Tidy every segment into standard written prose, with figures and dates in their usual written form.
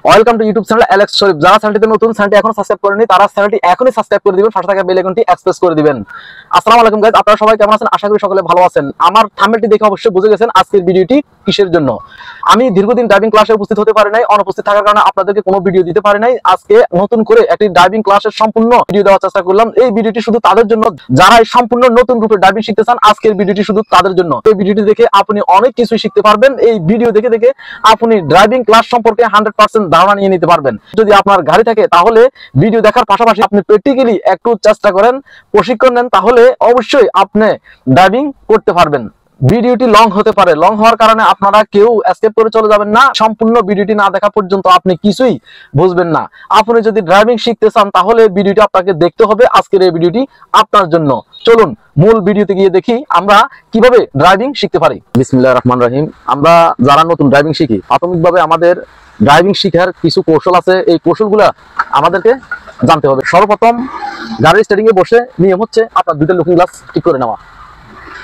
Welcome to YouTube channel Alex Sharif. যারা চ্যানেলটিতে নতুন, চ্যানেলটি এখনো সাবস্ক্রাইব করেনি তারা চ্যানেলটি এখনই সাবস্ক্রাইব করে দিবেন, পাশে থাকা বেল আইকনটি এক্সপ্রেস করে দিবেন। আসসালামু আলাইকুম গাইস, আপনারা সবাই কেমন আছেন? আশা করি সকলে ভালো আছেন। আমার থাম্বনেলটি দেখে অবশ্যই বুঝে গেছেন আজকের ভিডিওটি কিসের জন্য। আমি দীর্ঘদিন ড্রাইভিং ক্লাসে উপস্থিত হতে পারি নাই, অনুপস্থিত থাকার কারণে আপনাদেরকে কোনো ভিডিও দিতে পারি নাই। আজকে নতুন করে একটি ড্রাইভিং ক্লাসের সম্পূর্ণ ভিডিও দেওয়ার চেষ্টা করলাম। এই ভিডিওটি শুধু তাদের জন্য যারা সম্পূর্ণ নতুন রূপে ড্রাইভিং শিখতে চান। আজকের ভিডিওটি শুধু তাদের জন্য। এই ভিডিওটি দেখে আপনি অনেক কিছু শিখতে পারবেন। এই ভিডিও দেখে দেখে আপনি ড্রাইভিং ক্লাস সম্পর্কে 100% ধারণা নিয়ে নিতে পারবেন। যদি আপনার গাড়ি থাকে তাহলে ভিডিও দেখার পাশাপাশি আপনি প্র্যাকটিক্যালি একটু চেষ্টা করেন, প্রশিক্ষণ নেন, তাহলে অবশ্যই আপনি ড্রাইভিং করতে পারবেন। ভিডিওটি লং হতে পারে, লং হওয়ার কারণে আপনারা কেউ এস্কেপ করে চলে যাবেন না। সম্পূর্ণ ভিডিওটি না দেখা পর্যন্ত আপনি কিছুই বুঝবেন না। আপনি যদি ড্রাইভিং শিখতে চান তাহলে ভিডিওটি আপনাকে দেখতে হবে। আজকের এই ভিডিওটি আপনার জন্য। চলুন মূল ভিডিওতে গিয়ে দেখি আমরা কিভাবে ড্রাইভিং শিখতে পারি। বিসমিল্লাহির রহমানির রহিম। আমরা যারা নতুন ড্রাইভিং শিখি, প্রাথমিকভাবে আমাদের ড্রাইভিং শিখার কিছু কৌশল আছে। এই কৌশলগুলো আমাদেরকে জানতে হবে। সর্বপ্রথম গাড়ির স্টার্টিং এ বসে নিয়ম হচ্ছে আপনার দুটো লুকিং গ্লাস ঠিক করে নেওয়া।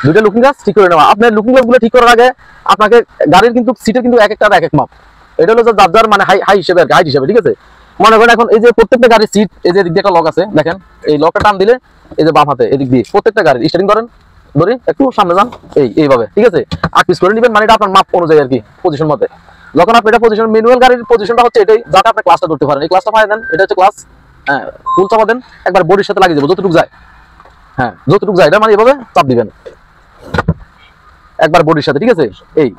দুইটা লুকিং গ্লাস ঠিক করে নেওয়া। আপনার লুকিং গ্লাস গুলো ঠিক করার আগে আপনাকে গাড়ির কিন্তু সিটের কিন্তু এক একটা এক এক মাপ। এটা হলো যার মানে হাই হিসেবে আর হাইট হিসেবে, ঠিক আছে? মনে করেন এখন এই যে প্রত্যেকটা গাড়ির সিট, এই যে এদিক দিয়ে একটা লক আছে, দেখেন এই লকটা টান দিলে এই যে বাম হাতে এদিক দিয়ে প্রত্যেকটা গাড়ির স্টার্টিং করেন, ধরে একটু সামনে যান, এইভাবে, ঠিক আছে? 8 পিস করে নেবেন, মানে এটা আপনার মাপ অনুযায়ী আর কি, পজিশন মতে। যখন আপনি এটা পজিশন, ম্যানুয়াল গাড়ির পজিশনটা হচ্ছে এটাই, যাতে আপনি ক্লাসটা ধরতে পারেন। এই ক্লাসটা পাই দেন, এটা হচ্ছে ক্লাস। হ্যাঁ, ফুল চাপা দেন, একবার বডির সাথে লাগিয়ে দেবো যতটুকু যায়। হ্যাঁ, যতটুকু যায় এটা মানে এভাবে চাপ দিবেন একবার বডির সাথে, ঠিক আছে?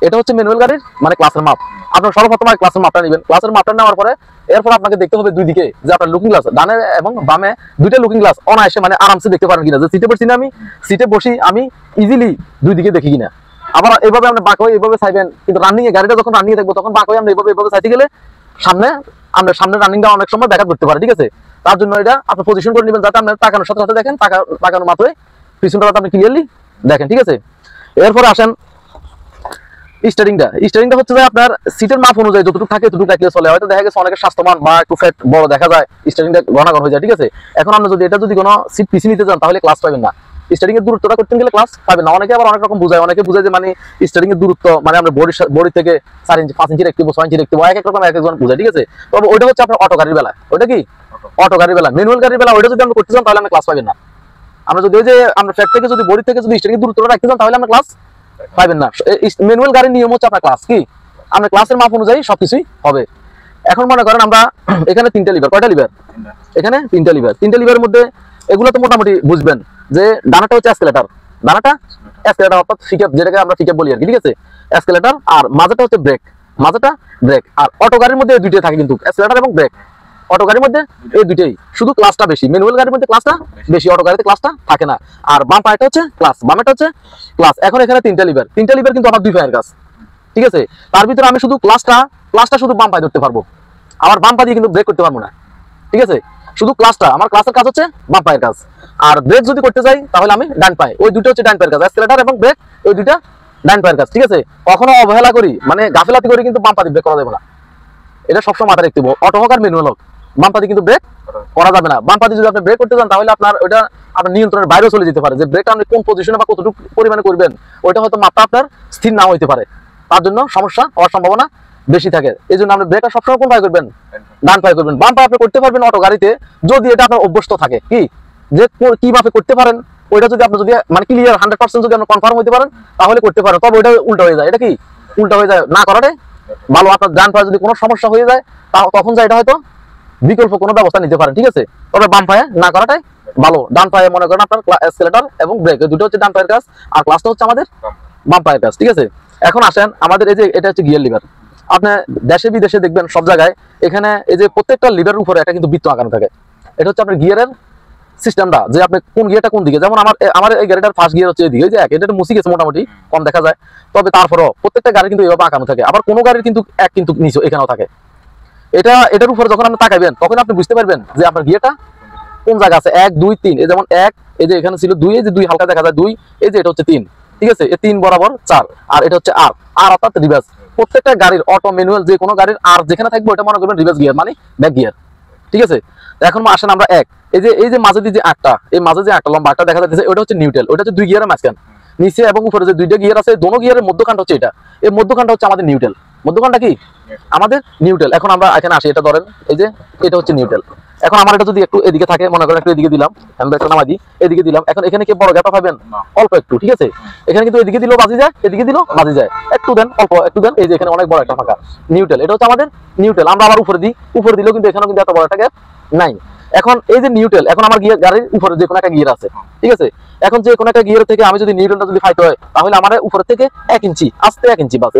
এটা হচ্ছে ম্যানুয়াল গাড়ির মানে ক্লাসের মাপ। আপনার সর্বপ্রথম ক্লাসের মাপটা নেবেন। ক্লাসের মাপটা নেওয়ার পরে এরপর আপনাকে দেখতে হবে দুই দিকে যে আপনার লুকিং গ্লাস ডানে এবং বামে দুইটা লুকিং গ্লাস অনায়াসে মানে আরামসে দেখতে পারেন কিনা। যে সিটে বসছি না, সিটে বসি আমি ইজিলি দুই দিকে দেখি কিনা। আবার এইভাবে আপনি বাঁক হয়ে এইভাবে চাইবেন, কিন্তু রানিং এ গাড়িটা যখন রানিং এ দেখবো তখন বাঁক হয়ে আমরা এইভাবে চাইতে গেলে সামনে রানিংটা অনেক সময় ব্যাঘাত করতে পারে, ঠিক আছে? তার জন্য এটা আপনি পজিশন করে নেবেন যাতে আপনার তাকানোর সাথে সাথে দেখেন, তাকানোর মাত্রই পিছনটা যাতে আপনি ক্লিয়ারলি দেখেন, ঠিক আছে? এরপরে আসেন স্টারিংটা হচ্ছে যে আপনার সিটের মাপ অনুযায়ী যতটুকু থাকে ততটুকু রাখলে চলে। হয়তো দেখা গেছে অনেকের স্বাস্থ্যবান বা একটু ফ্যাট বড় দেখা যায়, স্টারিংটা ঘন হয়ে যায়, ঠিক আছে? এখন আপনি যদি কোনো সিট পিছিয়ে নিতে চান তাহলে ক্লাস পাবেন না। স্টারিং এর দূরত্বটা করতে গেলে ক্লাস পাবেন না। অনেকে আবার অনেক রকম বুঝায়। অনেকে বুঝায় যে মানে স্টারিং এর দূরত্ব মানে আমরা বডি থেকে 4 ইঞ্চি 5 ইঞ্চি রাখতে 6 ইঞ্চি রাখতে, এক এক রকম এক একজন বুঝায়, ঠিক আছে? তবে ওইটা হচ্ছে আপনার অটো গাড়ির বেলা। ওইটা কি অটো গাড়ির বেলা। ম্যানুয়াল গাড়ির বেলা ওইটা যদি আপনি করতে চান তাহলে আপনি ক্লাস পাবেন না। আমরা যদি ওই যে আমরা ফ্যাট থেকে যদি বডি থেকে যদি স্টারিং এর দূরত্বটা রাখতে চান তাহলে আমরা ক্লাস পাবেন না। ম্যানুয়াল গাড়ির নিয়ম হচ্ছে আপনার ক্লাস কি, আপনার ক্লাসের মাপ অনুযায়ী সবকিছুই হবে। এখন মনে করেন আমরা এখানে 3টা লিভার, কয়টা লিভার? এখানে 3টা লিভার। 3টা লিভারের মধ্যে এগুলো তো মোটামুটি বুঝবেন যে ডানাটা হচ্ছে অ্যাসকেলেটর, অর্থাৎ ফিকআপ, যেটাকে আমরা ফিকআপ বলি আর কি, ঠিক আছে? অ্যাসকেলেটর। আর মাঝাটা হচ্ছে ব্রেক, ব্রেক। আর অটো গাড়ির মধ্যে দুইটাই থাকে কিন্তু, অ্যাসকেলেটর এবং ব্রেক। অটো গাড়ির মধ্যে এই দুইটাই, শুধু ক্লাসটা বেশি। ম্যানুয়াল গাড়ির মধ্যে ক্লাসটা বেশি, অটো গাড়িতে ক্লাসটা থাকে না। আর বাম পায়েটা হচ্ছে ক্লাস, বামেটা হচ্ছে ক্লাস। এখন এখানে 3টা লিভার কিন্তু আমার 2 পায়ের কাজ, ঠিক আছে? তার ভিতরে আমি শুধু ক্লাসটা শুধু বাম পায়ে ধরতে পারবো, আমার বাম পা দিয়ে কিন্তু ব্রেক করতে পারবো না, ঠিক আছে? শুধু ক্লাসটা, আমার ক্লাসের কাজ হচ্ছে বাম পায়ের কাজ। আর ব্রেক যদি করতে যাই তাহলে আমি ডান পায়ে, ওই দুটো হচ্ছে ডান পায়ের কাজ। অ্যাক্সেলারেটর এবং ব্রেক ওই দুইটা ডান পায়ের কাজ, ঠিক আছে? কখনো অবহেলা করি মানে গাফিলাতি করি কিন্তু বাম পা দিয়ে ব্রেক করা যাবে না। এটা সবসময় মাথায় রাখতে হবে, অটো হোক আর ম্যানুয়াল হোক, বাম পা দিয়ে কিন্তু ব্রেক করা যাবে না। বাম পা দিয়ে যদি আপনি ব্রেক করতে চান তাহলে আপনার ওইটা আপনার নিয়ন্ত্রণের বাইরেও চলে যেতে পারে। যে ব্রেকটা আপনি কোন পজিশনে বা কতটুকু পরিমাণে করবেন ওইটা হয়তো মাপটা আপনার স্থির না হইতে পারে, তার জন্য সমস্যা হওয়ার সম্ভাবনা বেশি থাকে। এই জন্য আপনি ব্রেকটা সবসময় কোন পায়ে করবেন? ডান পায়ে করবেন। বাম পায়ে আপনি করতে পারবেন অটো গাড়িতে যদি এটা আপনার অভ্যস্ত থাকে, কি যে কি মাপে করতে পারেন ওইটা যদি আপনি যদি মানে ক্লিয়ার 100% যদি আপনি কনফার্ম হইতে পারেন তাহলে করতে পারেন। তবে ওইটা উল্টা হয়ে যায়। এটা কি উল্টা হয়ে যায় না করাটাই ভালো। আপনার ডান পায়ে যদি কোনো সমস্যা হয়ে যায় তখন এটা হয়তো বিকল্প কোনো ব্যবস্থা নিতে পারেন, ঠিক আছে? তবে বাম পায়ে না করাটাই ভালো। ডান পায়ে মনে করেন আপনার অ্যাক্সেলেটর এবং ব্রেক দুটো হচ্ছে ডান পায়ের কাজ, আর ক্লাসটা হচ্ছে আমাদের বাম পায়ের কাজ, ঠিক আছে? এখন আসেন আমাদের এই যে এটা হচ্ছে গিয়ার লিভার। আপনি দেশে বিদেশে দেখবেন সব জায়গায় এখানে এই যে প্রত্যেকটা লিভারের উপরে একটা কিন্তু বৃত্ত আঁকানো থাকে। এটা হচ্ছে আপনার গিয়ারের সিস্টেমটা, যে আপনি কোন গিয়ারটা কোন দিকে। যেমন আমার এই গাড়িটার ফার্স্ট গিয়ার হচ্ছে এদিকে, এই যে এটা মুছে গেছে মোটামুটি কম দেখা যায়, তবে তারপরও প্রত্যেকটা গাড়ি কিন্তু এভাবে আঁকানো থাকে। আবার কোনো গাড়ির কিন্তু কিন্তু নিচে এখানেও থাকে। এটার উপরে যখন আপনি তাকাবেন তখন আপনি বুঝতে পারবেন যে আপনার গিয়ারটা কোন জায়গা আছে। 1 2 3, এই যেমন 1, এই যে এখানে ছিল 2, এই যে 2 হালকা দেখা যায় 2, এই যে এটা হচ্ছে 3, ঠিক আছে? এই 3 বরাবর 4, আর এটা হচ্ছে আর অর্থাৎ রিভার্স। প্রত্যেকটা গাড়ির অটো ম্যানুয়াল যে কোনো গাড়ির আর যেখানে থাকবে ওটা মনে করবেন রিভার্স গিয়ার মানে ব্যাক গিয়ার, ঠিক আছে? এখন আসেন আমরা এই যে মাঝে যে আটটা, এই মাঝে যে একটা লম্বা একটা দেখা যাচ্ছে ওটা হচ্ছে নিউট্রাল। ওটা হচ্ছে 2 গিয়ারের মাঝখান, নিচে এবং উপরে যে 2টা গিয়ার আছে দোনো গিয়ারের মধ্যখানটা হচ্ছে এটা। এই মধ্যখানটা হচ্ছে আমাদের নিউট্রাল। মধ্যখানটা কি আমাদের নিউট্রাল। এখন আমরা এখানে আসি, এটা ধরেন এই যে এটা হচ্ছে নিউট্রাল। এখন আমার এটা যদি একটু এদিকে থাকে, মনে করেন একটু এদিকে দিলাম, আমি একটা নামাই দিই, এদিকে দিলাম, এখন এখানে কি বড় গ্যাপটা পাবেন? অল্প একটু, ঠিক আছে। এখানে কিন্তু এদিকে দিলেও বাজি যায়, এদিকে দিলেও বাজি যায়, একটু দেন, অল্প একটু দেন, এই যে এখানে অনেক বড় একটা ফাঁকা নিউট্রাল, এটা হচ্ছে আমাদের নিউট্রাল। আমরা আবার উপরে দিই, উপরে দিলেও কিন্তু এখানেও কিন্তু এত বড় একটা গ্যাপ নাই। এখন এই যে নিউট্রাল, এখন আমার গিয়ার গাড়ির উপরে যে কোনো একটা গিয়ার আছে, ঠিক আছে। এখন যে কোনো একটা গিয়ার থেকে আমি যদি নিউট্রালটা যদি ফাইতে হয়, তাহলে আমার উপর থেকে 1 ইঞ্চি, আস্তে 1 ইঞ্চি বাস,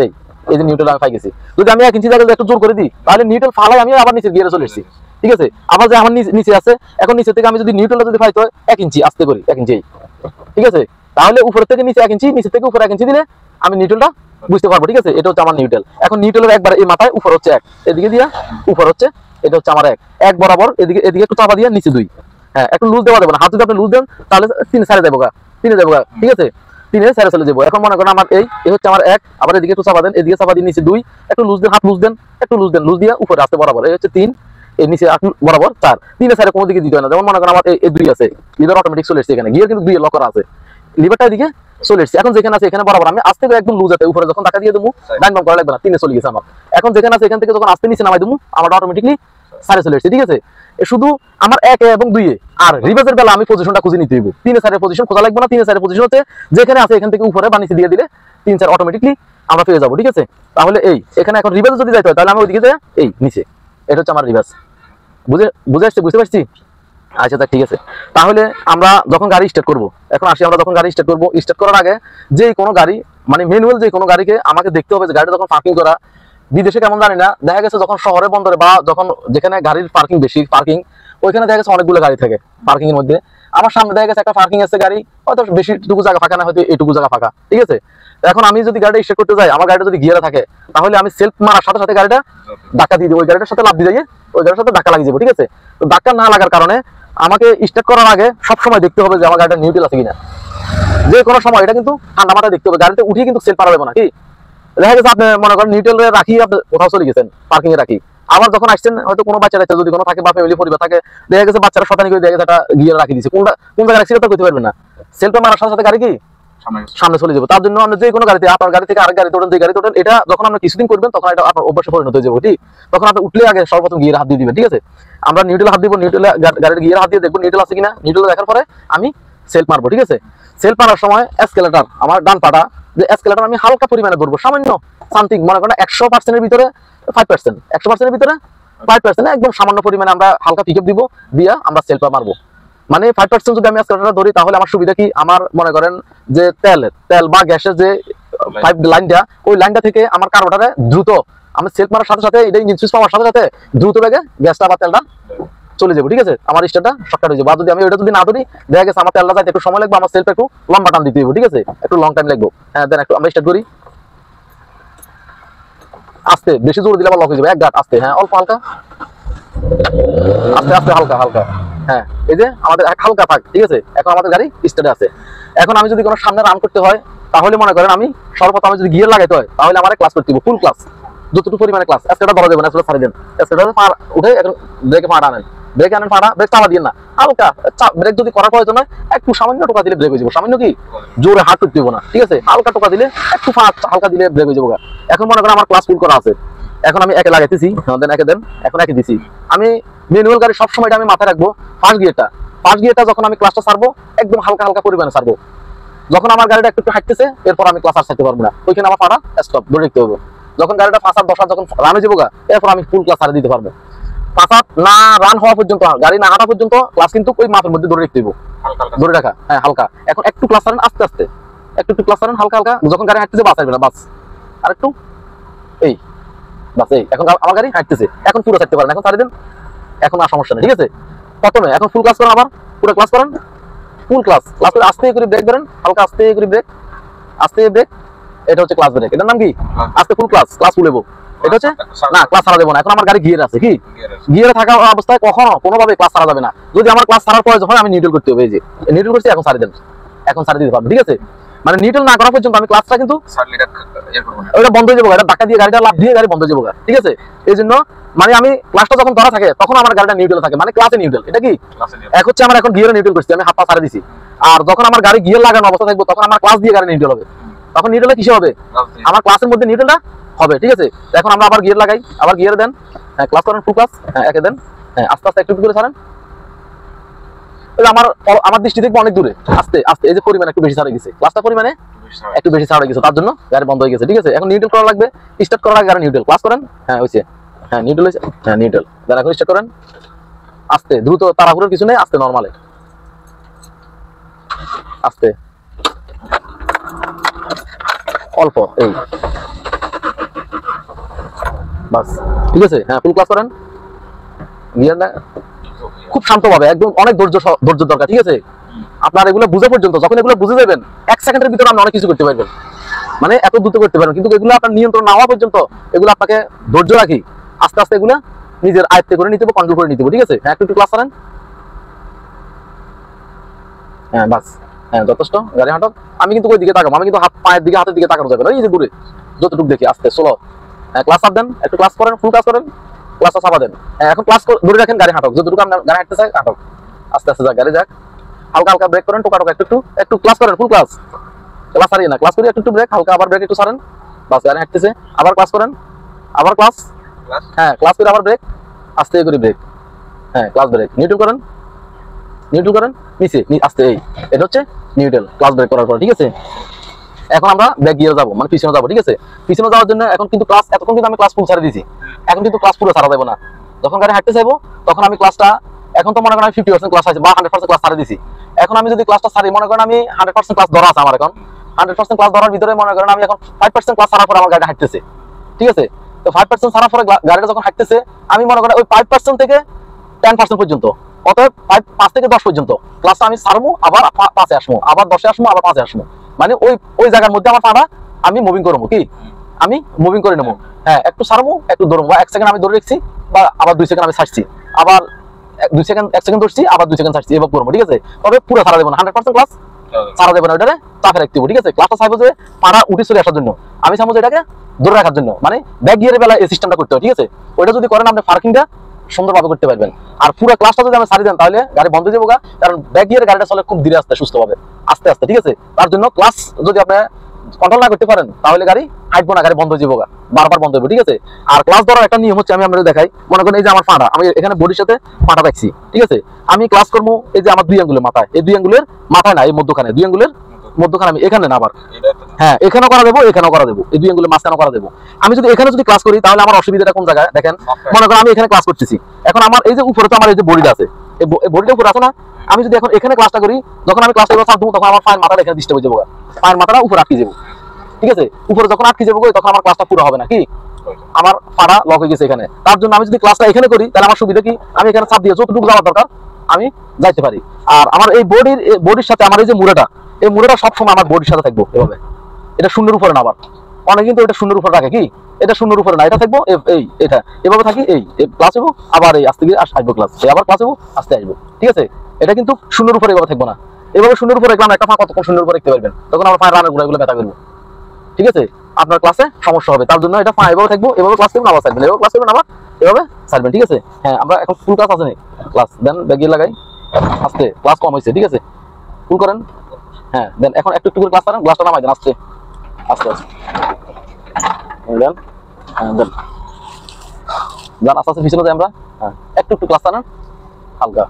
এই যে নিউট্রাল আমি পাই গেছি। যদি আমি 1 ইঞ্চি জায়গায় একটু জোর করে দিই, তাহলে নিউট্রাল ফালাই আমি আবার নিচের গিয়ারে চলে এসেছি, ঠিক আছে। আবার যে আমার নিচে আছে, এখন নিচে থেকে আমি যদি নিউট্রালটা যদি ফাইতে হয় 1 ইঞ্চি আস্তে করি, 1 ইঞ্চি, ঠিক আছে। তাহলে উপর থেকে নিচে 1 ইঞ্চি, নিচে থেকে উপরে 1 ইঞ্চি দিলে আমি নিউট্রালটা বুঝতে পারবো, ঠিক আছে। এটা হচ্ছে আমার নিউট্রাল। এখন নিউট্রালের একবার এই মাথায় উপর হচ্ছে 1, এদিকে দিয়া উপর হচ্ছে, এটা হচ্ছে আমার 1 বরাবর, এদিকে এদিকে একটু চাপা দিয়ে নিচে 2। হ্যাঁ, একটু লুজ দেওয়া যাবে না, হাত যদি আপনি লুজ দেন তাহলে 3 সাইডে যাবো গা, 3 যাবো গা, ঠিক আছে। 3 সাইডে চলে যাবো। এখন মনে করেন আমার এই হচ্ছে আমার 1, আবার এদিকে একটু চাপা দেন, এদিকে চাপা দিয়ে নিচে 2, একটু লুজ দেন, হাত লুজ দেন, একটু লুজ দেন, লুজ দিয়ে উপরে আসতে বরাবর, এই হচ্ছে 3, এই নিচে বরাবর 4। 3 সাইডে কোনো দিকে দিতে হয় না। যেমন মনে করেন আমার এই 2 আছে, লিভার অটোমেটিক চলে এসেছে, এখানে গিয়ার কিন্তু 2 লক করা আছে, লিভারটা এদিকে চলে এসেছে। এখন যেখানে আছে এখানে বরাবর আমি আস্তে করে একদম লুজ আছে, উপরে যখন টাকা দিয়ে দেবো ডাইন বাম করা লাগবে না, 3 চলে গেছে আমার। এখন যেখানে আছে এখান থেকে যখন আস্তে নিচে নামাই দেবো, আমার অটোমেটিকলি 4 চলে এসেছে, ঠিক আছে। শুধু আমার 1 এবং 2 আর রিভার্সের বেলা আমি পজিশনটা খুঁজে নিতে হইব। 3 4 পজিশন খোঁজা লাগবে না, 3 4 পজিশন হচ্ছে যেখানে আছে এখান থেকে উপরে বা নিচে দিয়ে দিলে 3 4 অটোমেটিকলি আমরা পেয়ে যাবো, ঠিক আছে। তাহলে এখানে এখন রিভার্স যদি যাইতে হয়, তাহলে আমি ওইদিকে যাই নিচে, এটা হচ্ছে আমার রিভার্স। বুঝতে পারছি? আচ্ছা, তা ঠিক আছে। তাহলে আমরা যখন গাড়ি স্টার্ট করব, এখন আসি আমরা যখন গাড়ি স্টার্ট করব, স্টার্ট করার আগে যে কোনো গাড়ি মানে ম্যানুয়াল যে কোনো গাড়িকে আমাকে দেখতে হবে যে গাড়িটা যখন পার্কিং করা, বিদেশে কেমন জানি না, দেখা গেছে যখন শহরে বন্দরে বা যখন যেখানে গাড়ির পার্কিং বেশি পার্কিং, ওইখানে দেখা গেছে অনেকগুলো গাড়ি থাকে পার্কিং এর মধ্যে। আমার সামনে দেখা গেছে একটা পার্কিং আছে গাড়ি, হয়তো বেশিটুকু জায়গা ফাঁকা না, হয়তো এইটুকু জায়গা ফাঁকা, ঠিক আছে। এখন আমি যদি গাড়িটা স্টার্ট করতে যাই, আমার গাড়িটা যদি গিয়ারে থাকে, তাহলে আমি সেলফ মারার সাথে সাথে গাড়িটা ধাক্কা দিয়ে দেবো, ওই গাড়িটার সাথে লাফ দিয়ে যাই, ওই গাড়ির সাথে ধাক্কা লাগিয়ে যাবো, ঠিক আছে। তো ধাক্কা না লাগার কারণে আমাকে স্টার্ট করার আগে সবসময় দেখতে হবে যে আমার গাড়িটা নিউট্রাল আছে কিনা। যে কোনো সময় এটা কিন্তু ঠান্ডা মাথায় দেখতে হবে, গাড়িতে উঠিয়ে কিন্তু সেল পারা যাবে না। কি দেখা গেছে আপনি মনে করেন নিউট্রালে রাখি আপনি কোথাও চলে গেছেন, পার্কিং এ রাখি, আবার যখন আসছেন হয়তো কোনো বাচ্চা টাচ্চা যদি কোনো থাকে বা ফ্যামিলি পরিবার থাকে, দেখা গেছে বাচ্চারা শতানি করে দেখা গেছে একটা গিয়ার রাখি দিচ্ছে, কোন জায়গায় রাখছি করতে পারবেন না, সেলটা মারার সাথে সাথে গাড়ি কি সামনে চলে যাবে। তার জন্য আমরা যে কোনো গাড়িতে, আপনার গাড়ি থেকে আরেক গাড়ি তোলেন, যে গাড়ি তোলেন, এটা যখন আপনি কিছুদিন করবেন তখন এটা আপনার অভ্যাসে পরিণত হয়ে যাবে, ঠিক। তখন আপনি উঠলে আগে সর্বপ্রথম গিয়ারে হাত দিয়ে দিবেন, ঠিক আছে। আমরা নিউট্রালে হাত দিব, নিউট্রালে গাড়ির গিয়ারে হাত দিয়ে দেখবো নিউট্রাল আছে কিনা, নিউট্রাল দেখার পরে আমি সেলফ মারবো, ঠিক আছে। সেলফ মারার সময় এসকেলেটর, আমার ডান পাটা যে এসকেলেটর আমি হালকা পরিমাণে ধরবো, সামান্য সামথিং, মনে করেন 100%-এর ভিতরে 5%, 100%-এর ভিতরে 5%, একদম সামান্য পরিমাণে আমরা হালকা পিকআপ দিব, দিয়া আমরা সেলফা মারবো। মানে 5% যদি আমি এসকেলেটরটা ধরি, তাহলে আমার সুবিধা কি, আমার মনে করেন যে তেল বা গ্যাসের যে পাইপ লাইনটা, ওই লাইনটা থেকে আমার কার্বোরেটরে দ্রুত আমি সেলফ মারার সাথে সাথে, এটা ইঞ্জিন সুইচ পাওয়ার সাথে সাথে দ্রুত বেগে গ্যাসটা বা তেলটা চলে যাবো, ঠিক আছে। আমার স্টার্টটা শর্টকাট হয়ে যাবে। আর যদি আমি ওইটা যদি না ধরি, দেখা গেছে আমার তেলটা যাইতে একটু সময় লাগবে, আমার সেলফ একটু লম্বা টান দিতে হবে, ঠিক আছে, একটু লং টাইম লাগবে। হ্যাঁ, দেন একটু আমরা স্টার্ট করি, আস্তে, বেশি জোর দিলে আবার লক হয়ে যাবে, এক গাঁট আস্তে, হ্যাঁ অল্প হালকা, আস্তে আস্তে হালকা হালকা, হ্যাঁ এই যে আমাদের হালকা থাক, ঠিক আছে। এখন আমাদের গাড়ি স্টার্টে আছে। এখন আমি যদি কোনো সামনে রান করতে হয়, তাহলে মনে করেন আমি সর্বপ্রথম আমি যদি গিয়ার লাগাইতে হয়, তাহলে আমার ক্লাস করতে হবে ফুল ক্লাস, যতটুকু পরিমাণে ক্লাস, এসকেলেটর ধরা যাবে না, এসকেলেটর ছাড়ি দেন, এসকেলেটর পা উঠে এখন ব্রেকে পা আনেন, ব্রেক আনেন, পাড়া ব্রেক চাপা দিয়ে না, হালকা ব্রেক যদি করার প্রয়োজন হয় একটু সামান্য টোকা দিলে ব্রেক হয়ে যাবো, সামান্য কি জোরে হাত করতে হবে না, ঠিক আছে, হালকা টোকা দিলে একটু হালকা দিলে ব্রেক হয়ে যাবো। এখন মনে করেন আমার ক্লাস ফুল করা আছে, এখন আমি একে লাগাইতেছি, দেন একে দেন, এখন একে দিছি। আমি ম্যানুয়াল গাড়ি সবসময় আমি মাথায় রাখবো ফার্স্ট গিয়ারটা যখন আমি ক্লাসটা ছাড়বো একদম হালকা হালকা পরিমাণে ছাড়বো, যখন আমার গাড়িটা একটু হাঁটতেছে এরপর আমি ক্লাস আর ছাড়তে পারবো না, ওইখানে আমার পাড়া স্টপ ধরে রাখতে হবে। যখন গাড়িটা 5-10 যখন রান হয়ে যাবো, এরপর আমি ফুল ক্লাস ছাড়ে দিতে পারবো। 5 না রান হওয়া পর্যন্ত, গাড়ি না হাঁটা পর্যন্ত ক্লাস কিন্তু ওই মাপের মধ্যে ধরে রাখতে হবে, ধরে রাখা, হ্যাঁ হালকা। এখন একটু ক্লাস ছাড়েন আস্তে আস্তে, একটু ক্লাস ছাড়েন হালকা হালকা, যখন গাড়ি হাঁটতেছে বাস আসবে না, বাস আর একটু এই বাস, এই এখন আমার গাড়ি হাঁটতেছে, এখন পুরো ছাড়তে পারেন, এখন ছাড়ি দেন, এখন আর সমস্যা নেই, ঠিক আছে। প্রথমে এখন ফুল ক্লাস করেন, আবার পুরো ক্লাস করেন, ফুল ক্লাস করে আস্তে করে ব্রেক ধরেন, হালকা আস্তে করে ব্রেক, আস্তে ব্রেক, এটা হচ্ছে ক্লাস ব্রেক, এটার নাম কি আস্তে ফুল ক্লাস ফুল এবো, এটা হচ্ছে না ক্লাস ছাড়া দেবো না। এখন আমার গাড়ি গিয়ার আছে, কি গিয়ারে থাকা অবস্থায় কখনো কোনোভাবে ক্লাস ছাড়া যাবে না, যদি আমার ক্লাস ছাড়ার পরে যখন আমি নিউট্রাল করতে হবে, এই যে নিউট্রাল করছি এখন ছাড়ি দেন, এখন ছাড়ি দিতে পারবেন, ঠিক আছে। মানে নিউট্রাল না করা পর্যন্ত আমি ক্লাসটা কিন্তু ওটা বন্ধ হয়ে যাবো, এটা ধাক্কা দিয়ে গাড়িটা লাফ দিয়ে গাড়ি বন্ধ হয়ে যাবো, ঠিক আছে। এই জন্য মানে আমি ক্লাসটা যখন ধরা থাকে তখন আমার গাড়িটা নিউট্রাল থাকে, মানে ক্লাসে নিউট্রাল, এটা কি এক হচ্ছে আমার এখন গিয়ারে নিউট্রাল করছি, আমি হাত পা ছাড়া দিছি। আর যখন আমার গাড়ি গিয়ার লাগানো অবস্থা থাকবে তখন আমার ক্লাস দিয়ে গাড়ি নিউট্রাল হবে, তখন নিউট্রালে কিসে হবে, আমার ক্লাসের মধ্যে নিউট্রালটা হবে, ঠিক আছে। এখন আমরা আবার গিয়ার লাগাই, আবার গিয়ার দেন, হ্যাঁ ক্লাস করেন, ফুল ক্লাস, হ্যাঁ একে দেন, হ্যাঁ আস্তে আস্তে একটু করে ছাড়েন। আমার আমার দৃষ্টি দেখবো অনেক দূরে, আস্তে আস্তে এই যে পরিমাণ একটু বেশি ছাড়ে গেছে, ক্লাসটা পরিমাণে একটু বেশি ছাড়ে গেছে, তার জন্য গাড়ি বন্ধ হয়ে গেছে, ঠিক আছে। এখন নিউট্রাল করা লাগবে, স্টার্ট করার আগে গাড়ি নিউট্রাল ক্লাস করেন, হ্যাঁ হয়েছে, হ্যাঁ নিউট্রাল হয়েছে, হ্যাঁ নিউট্রাল দেন। এখন স্টার্ট করেন আস্তে, দ্রুত, তাড়াহুড়োর কিছু নেই, আস্তে নরমালে, আস্তে অল্প, এই বাস, ঠিক আছে। হ্যাঁ ফুল ক্লাস করেন, গিয়ার না খুব শান্তভাবে, একদম অনেক ধৈর্য দরকার, ঠিক আছে। আপনার এগুলো বুঝে পর্যন্ত, যখন এগুলো বুঝে যাবেন 1 সেকেন্ডের ভিতরে আপনি অনেক কিছু করতে পারবেন, মানে এত দ্রুত করতে পারবেন, কিন্তু এগুলো আপনার নিয়ন্ত্রণ না হওয়া পর্যন্ত এগুলো আপনাকে ধৈর্য রাখি আস্তে আস্তে এগুলো নিজের আয়ত্তে করে নিতে হবে, কন্ট্রোল করে নিতে হবে, ঠিক আছে। হ্যাঁ একটু ক্লাস করেন, হ্যাঁ বাস, হ্যাঁ যথেষ্ট, গাড়ি হাঁটক। আমি কিন্তু ওই দিকে তাকাবো, আমি কিন্তু পায়ের দিকে হাতের দিকে তাকানো যাবে না, এই যে দূরে যতটুকু দেখি আস্তে স্লো, হ্যাঁ ক্লাস আপ দেন, একটু ক্লাস করেন, ফুল ক্লাস করেন, ক্লাসটা চাপা দেন, হ্যাঁ এখন ক্লাস ধরে রাখেন, গাড়ি হাঁটক, যতটুকু আপনার গাড়ি হাঁটতে চাই হাঁটক, আস্তে আস্তে যাক, গাড়ি যাক, হালকা হালকা ব্রেক করেন, টোকা টোকা একটু একটু ক্লাস করেন, ফুল ক্লাস, ক্লাস হারিয়ে না, ক্লাস করি একটু ব্রেক, হালকা আবার ব্রেক একটু ছাড়েন, বাস গাড়ি হাঁটতেছে, আবার ক্লাস করেন, আবার ক্লাস, হ্যাঁ ক্লাস করে আবার ব্রেক, আস্তে করে ব্রেক, হ্যাঁ ক্লাস ব্রেক, নিউট্রাল করেন, নিউট্রাল করেন, নিচে আস্তে, এই এটা হচ্ছে নিউট্রাল, ক্লাস ব্রেক করার পর, ঠিক আছে। এখন আমরা ব্যাক গিয়ারে যাবো, মানে পিছনে যাবো, ঠিক আছে। পিছনে যাওয়ার জন্য এখন কিন্তু ক্লাস, এতক্ষণ কিন্তু আমি ক্লাস ফুল ছাড়ে দিয়েছি, এখন কিন্তু ক্লাস পুরো ছাড়া যাবো না। যখন গাড়ি হাঁটতে চাইবো তখন আমি ক্লাসটা, এখন তো মনে করেন আমি 50% ক্লাস আছে বা 100% ক্লাস ছাড়ে দিয়েছি, এখন আমি যদি ক্লাসটা ছাড়ি, মনে করেন আমি 100% ক্লাস ধরা আছে আমার, এখন 100% ক্লাস ধরার ভিতরে মনে করেন আমি এখন 5% ক্লাস ছাড়ার পরে আমার গাড়ি হাঁটতেছে, ঠিক আছে। তো 5% ছাড়ার পরে গাড়িটা যখন হাঁটতেছে, আমি মনে করেন ওই 5% থেকে 10% পর্যন্ত, অতএব 5 থেকে 10 পর্যন্ত ক্লাসটা আমি ছাড়বো, আবার 5-এ আসবো, আবার 10-এ আসবো, আবার 5-এ আসবো, মানে ওই জায়গার মধ্যে আমার পাটা আমি মুভিং করবো, কি আমি মুভিং করে নেবো, হ্যাঁ একটু ছাড়বো, একটু ধরবো, 1 সেকেন্ড আমি ধরে রেখেছি, বা আবার 2 সেকেন্ড আমি ছাড়ছি, আবার 1 সেকেন্ড ধরছি, আবার 2 সেকেন্ড ছাড়ছি, এবার করবো, ঠিক আছে। তবে পুরো ছাড়া দেবো না, 100% ক্লাস ছাড়া দেবো না, ওইটারে চাপে রাখতে হবে, ঠিক আছে। ক্লাসটা চাইবো যে পাড়া উঠে চলে আসার জন্য, আমি চাইবো যে এটাকে ধরে রাখার জন্য, মানে ব্যাক গিয়ারের বেলা এই সিস্টেমটা করতে হয়, ঠিক আছে। ওইটা যদি করেন আপনি পার্কিংটা সুন্দরভাবে করতে পারবেন। আর পুরো ক্লাসটা যদি আমি ছাড়ি দেন তাহলে গাড়ি বন্ধ হয়ে যাবো, কারণ ব্যাক গিয়ারে গাড়িটা চলে খুব ধীরে আস্তে সুস্থভাবে, আস্তে আস্তে, ঠিক আছে। তার জন্য ক্লাস যদি আপনি কন্ট্রোল না করতে পারেন তাহলে গাড়ি হাঁটবো না, গাড়ি বন্ধ হয়ে যাবো, বারবার বন্ধ হইব, ঠিক আছে। আর ক্লাস ধরার একটা নিয়ম হচ্ছে, আমি আপনাদের দেখাই, মনে করেন এই যে আমার পাটা, আমি এখানে বডির সাথে পাটা রাখছি, ঠিক আছে। আমি ক্লাস করবো এই যে আমার 2 আঙ্গুলের মাথায়, এই 2 আঙ্গুলের মাথায় না, এই মধ্যখানে 2 আঙ্গুলের মধ্যখানে, আমি এখানে না, আবার হ্যাঁ এখানেও করা দেবো, এখানেও করা দেবো, এই 2 আঙ্গুলের মাঝখানেও করা দেবো। আমি যদি এখানে যদি ক্লাস করি তাহলে আমার অসুবিধাটা কোন জায়গায় দেখেন, মনে করেন আমি এখানে ক্লাস করতেছি, এখন আমার এই যে উপরে তো আমার এই যে বডিটা আছে, এই বডিটা উপরে আছে না, আমি যদি এখন এখানে ক্লাসটা করি, যখন আমি ক্লাসটা চাপ দেবো তখন আমার পায়ের মাথাটা এখানে ডিস্টার্ব হয়ে যাবো, পায়ের মাথাটা উপরে আটকে যাবো, ঠিক আছে। উপরে যখন আটকে যাবো তখন আমার ক্লাসটা পুরো হবে না, কি আমার পাড়া লক হয়ে গেছে এখানে। তার জন্য আমি যদি ক্লাসটা এখানে করি তাহলে আমার সুবিধা কি, আমি এখানে চাপ দিয়ে যতটুকু যাওয়ার দরকার আমি যাইতে পারি। আর আমার এই বডির সাথে আমার এই যে মুড়াটা, এই মুড়াটা সবসময় আমার বডির সাথে থাকবো, এভাবে, এটা শূন্যের উপরে না, আবার অনেক কিন্তু এটা শূন্যের উপরে রাখে, কি এটা শূন্যের উপরে না, এটা থাকবো এই এটা এভাবে থাকি, এই ক্লাস হবো, আবার এই আস্তে আসবো ক্লাস, আবার ক্লাস হবো, আস্তে আসবো, ঠিক আছে। এটা কিন্তু শূন্যের উপরে এভাবে থাকবো না, এভাবে শূন্যের উপরে রাখলাম, একটা পা কতক্ষণ শূন্যের উপরে রাখতে পারবেন, তখন আমার পায়ের রানের গুলো ব্যথা করবো, ঠিক আছে। আপনার ক্লাসে সমস্যা হবে, তার জন্য এটা পা এভাবে থাকবো, এভাবে ক্লাস করবেন, আবার ছাড়বেন, এভাবে ক্লাস করবেন, আবার এভাবে ছাড়বেন, ঠিক আছে। হ্যাঁ আমরা এখন ফুল ক্লাস আছে, ক্লাস দেন, ব্যাগ লাগাই, আস্তে, ক্লাস কম হয়েছে, ঠিক আছে, ফুল করেন, হ্যাঁ দেন। এখন একটু একটু করে ক্লাস করেন, গ্লাসটা নামাই দেন, আস্তে আস্তে আস্তে দেন, হ্যাঁ দেন, যান আস্তে আস্তে পিছনে যাই আমরা, হ্যাঁ একটু একটু ক্লাস টানান হালকা,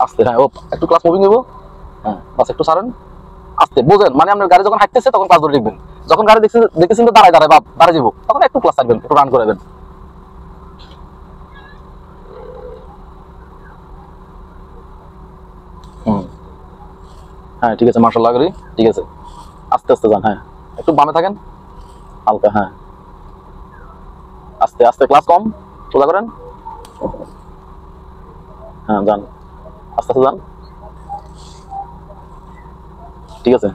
আস্তে, হ্যাঁ ও একটু ক্লাস মুভিং হইব, হ্যাঁ বাস একটু ছাড়েন, আস্তে বোঝেন, মানে আপনার গাড়ি যখন হাঁটতেছে তখন ক্লাস ধরে রাখবেন, যখন গাড়ি দেখতেছেন তো দাঁড়ায় দাঁড়ায় বা দাঁড়ায় যাবো, তখন একটু ক্লাস ছাড়বেন, একটু রান করাবেন। হ্যাঁ ঠিক আছে, মার্শাল্লাহ করি, ঠিক আছে, আস্তে আস্তে যান, হ্যাঁ একটু বামে থাকেন হালকা, হ্যাঁ আস্তে আস্তে, ক্লাস কম, সোজা করেন, হ্যাঁ যান আস্তে আস্তে যান, ঠিক আছে।